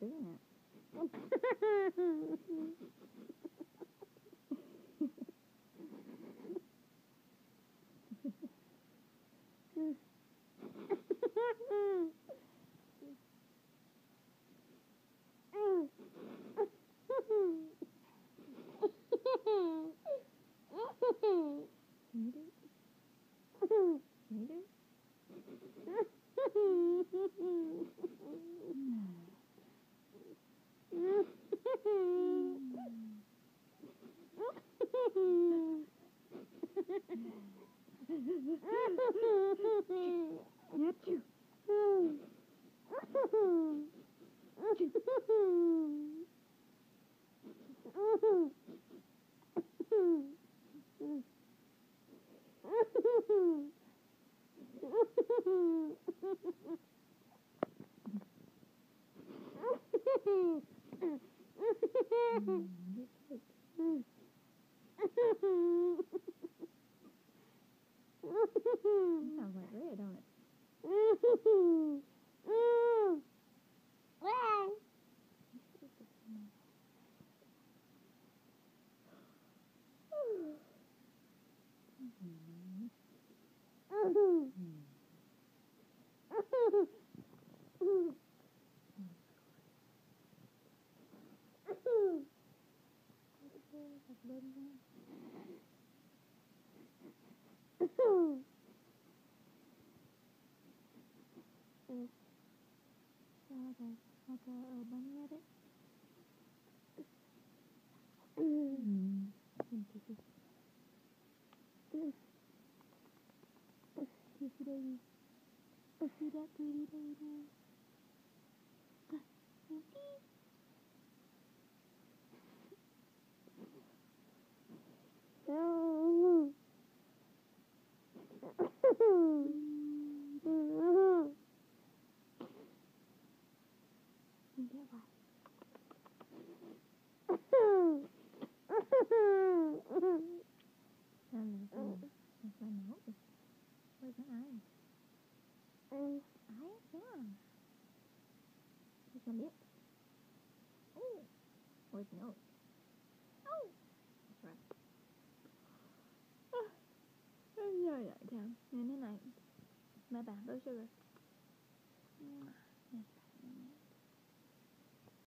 doing it. Can you do it? Can you do it? Achoo. Sounds like red, don't it? Like a bunny rabbit? Kissy baby. See that pretty baby? Where's my nose? Where's my eyes? Eyes? Yeah. Where's my lips? Oh. Where's my nose? Oh. That's right. Oh. Night time. Night night. Bye bye. Bye sugar.